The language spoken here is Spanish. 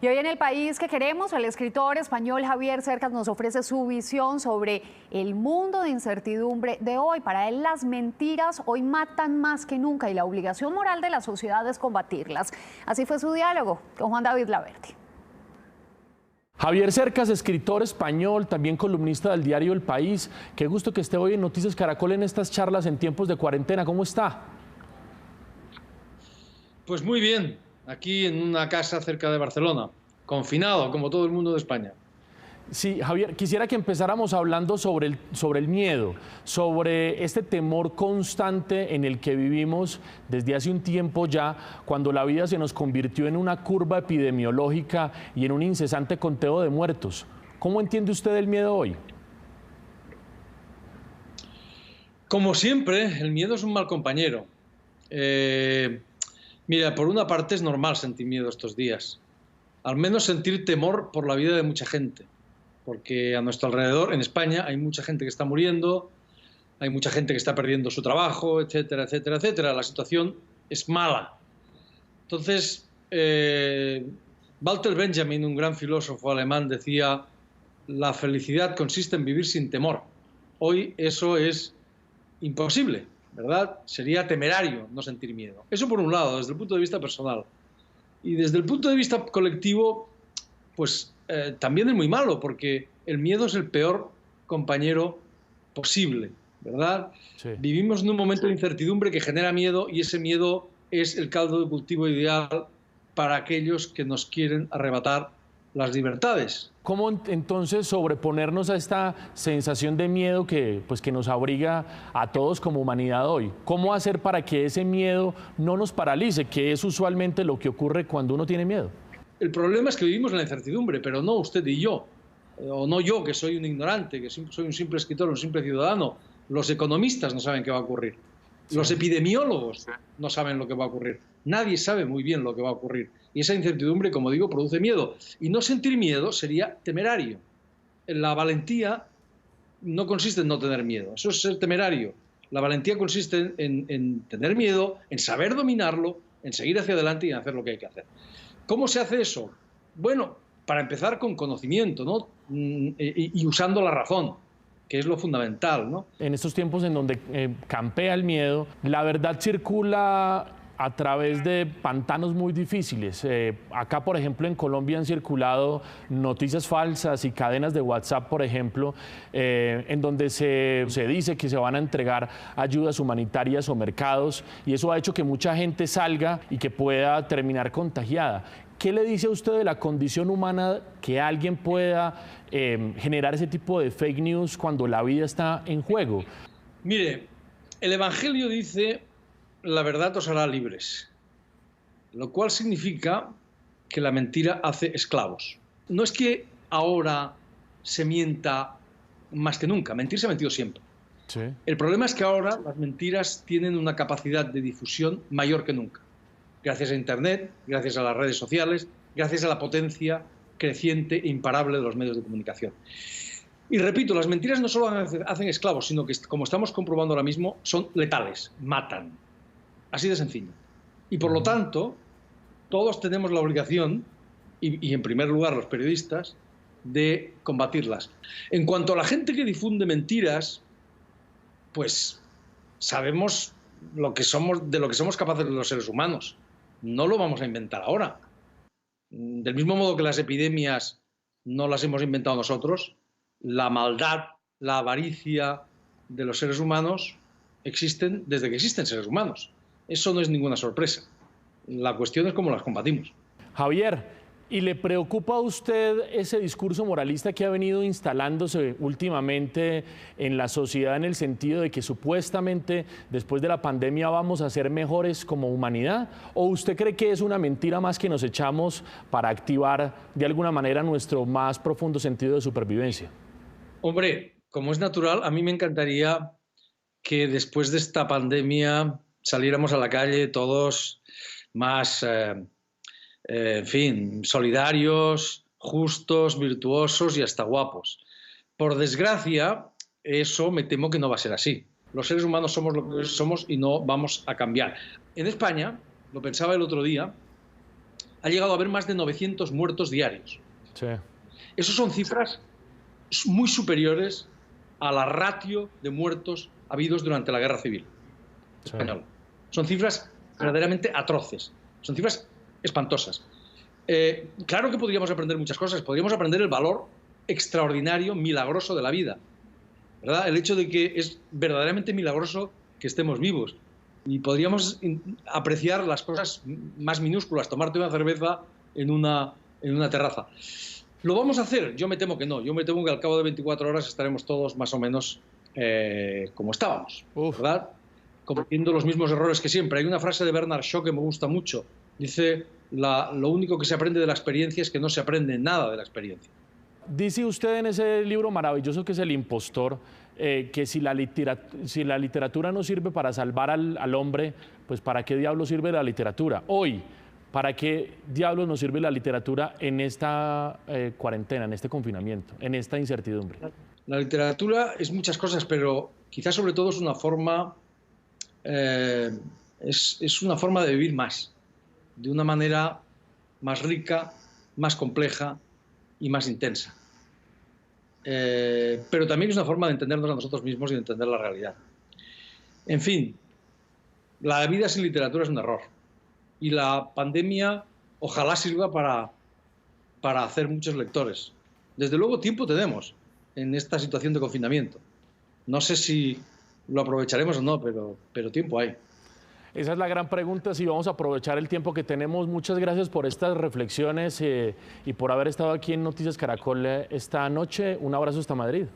Y hoy en El País que queremos, el escritor español Javier Cercas nos ofrece su visión sobre el mundo de incertidumbre de hoy. Para él, las mentiras hoy matan más que nunca y la obligación moral de la sociedad es combatirlas. Así fue su diálogo con Juan David Laverde. Javier Cercas, escritor español, también columnista del diario El País. Qué gusto que esté hoy en Noticias Caracol en estas charlas en tiempos de cuarentena. ¿Cómo está? Pues muy bien, aquí en una casa cerca de Barcelona, confinado como todo el mundo de España. Sí, Javier, quisiera que empezáramos hablando sobre el miedo, sobre este temor constante en el que vivimos desde hace un tiempo ya, cuando la vida se nos convirtió en una curva epidemiológica y en un incesante conteo de muertos. ¿Cómo entiende usted el miedo hoy? Como siempre, el miedo es un mal compañero. Mira, por una parte es normal sentir miedo estos días, al menos sentir temor por la vida de mucha gente. Porque a nuestro alrededor, en España, hay mucha gente que está muriendo, hay mucha gente que está perdiendo su trabajo, etcétera, etcétera, etcétera. La situación es mala. Entonces, Walter Benjamin, un gran filósofo alemán, decía: la felicidad consiste en vivir sin temor. Hoy eso es imposible, ¿verdad? Sería temerario no sentir miedo. Eso por un lado, desde el punto de vista personal. Y desde el punto de vista colectivo, pues también es muy malo, porque el miedo es el peor compañero posible, ¿verdad? Sí. Vivimos en un momento de incertidumbre que genera miedo, y ese miedo es el caldo de cultivo ideal para aquellos que nos quieren arrebatar las libertades. ¿Cómo entonces sobreponernos a esta sensación de miedo que nos abriga a todos como humanidad hoy? ¿Cómo hacer para que ese miedo no nos paralice, que es usualmente lo que ocurre cuando uno tiene miedo? El problema es que vivimos en la incertidumbre, pero no usted y yo, o no yo, que soy un ignorante, que soy un simple escritor, un simple ciudadano. Los economistas no saben qué va a ocurrir. Sí. Los epidemiólogos no saben lo que va a ocurrir. Nadie sabe muy bien lo que va a ocurrir. Y esa incertidumbre, como digo, produce miedo. Y no sentir miedo sería temerario. La valentía no consiste en no tener miedo, eso es ser temerario. La valentía consiste en tener miedo, en saber dominarlo, en seguir hacia adelante y en hacer lo que hay que hacer. ¿Cómo se hace eso? Bueno, para empezar con conocimiento, ¿no? Y usando la razón, que es lo fundamental, ¿no? En estos tiempos en donde campea el miedo, la verdad circula a través de pantanos muy difíciles. Acá, por ejemplo, en Colombia han circulado noticias falsas y cadenas de WhatsApp, por ejemplo, en donde se dice que se van a entregar ayudas humanitarias o mercados, y eso ha hecho que mucha gente salga y que pueda terminar contagiada. ¿Qué le dice a usted de la condición humana que alguien pueda generar ese tipo de fake news cuando la vida está en juego? Mire, el Evangelio dice: la verdad os hará libres, lo cual significa que la mentira hace esclavos. No es que ahora se mienta más que nunca, mentir se ha mentido siempre. Sí. El problema es que ahora las mentiras tienen una capacidad de difusión mayor que nunca, gracias a Internet, gracias a las redes sociales, gracias a la potencia creciente e imparable de los medios de comunicación. Y repito, las mentiras no solo hacen esclavos, sino que, como estamos comprobando ahora mismo, son letales, matan. Así de sencillo. Y por lo tanto, todos tenemos la obligación, y en primer lugar los periodistas, de combatirlas. En cuanto a la gente que difunde mentiras, pues sabemos de lo que somos capaces los seres humanos. No lo vamos a inventar ahora. Del mismo modo que las epidemias no las hemos inventado nosotros, la maldad, la avaricia de los seres humanos existen desde que existen seres humanos. Eso no es ninguna sorpresa. La cuestión es cómo las combatimos. Javier, ¿y le preocupa a usted ese discurso moralista que ha venido instalándose últimamente en la sociedad, en el sentido de que supuestamente después de la pandemia vamos a ser mejores como humanidad? ¿O usted cree que es una mentira más que nos echamos para activar de alguna manera nuestro más profundo sentido de supervivencia? Hombre, como es natural, a mí me encantaría que después de esta pandemia saliéramos a la calle todos más, en fin, solidarios, justos, virtuosos y hasta guapos. Por desgracia, eso me temo que no va a ser así. Los seres humanos somos lo que somos y no vamos a cambiar. En España, lo pensaba el otro día, ha llegado a haber más de 900 muertos diarios. Sí. Esas son cifras muy superiores a la ratio de muertos habidos durante la Guerra Civil Española. Son cifras verdaderamente atroces, son cifras espantosas. Claro que podríamos aprender muchas cosas, podríamos aprender el valor extraordinario, milagroso de la vida, ¿verdad? El hecho de que es verdaderamente milagroso que estemos vivos. Y podríamos apreciar las cosas más minúsculas, tomarte una cerveza en una terraza. ¿Lo vamos a hacer? Yo me temo que no. Yo me temo que al cabo de 24 horas estaremos todos más o menos como estábamos, ¿verdad? Cometiendo los mismos errores que siempre. Hay una frase de Bernard Shaw que me gusta mucho. Dice, lo único que se aprende de la experiencia es que no se aprende nada de la experiencia. Dice usted en ese libro maravilloso que es El impostor, que si la literatura no sirve para salvar al hombre, pues ¿para qué diablos sirve la literatura? Hoy, ¿para qué diablos nos sirve la literatura en esta cuarentena, en este confinamiento, en esta incertidumbre? La literatura es muchas cosas, pero quizás sobre todo es una forma, es una forma de vivir más, de una manera más rica, más compleja y más intensa. Pero también es una forma de entendernos a nosotros mismos y de entender la realidad. En fin, la vida sin literatura es un error. Y la pandemia ojalá sirva para hacer muchos lectores. Desde luego tiempo tenemos en esta situación de confinamiento. No sé si lo aprovecharemos o no, pero tiempo hay. Esa es la gran pregunta, si vamos a aprovechar el tiempo que tenemos. Muchas gracias por estas reflexiones y por haber estado aquí en Noticias Caracol esta noche. Un abrazo hasta Madrid.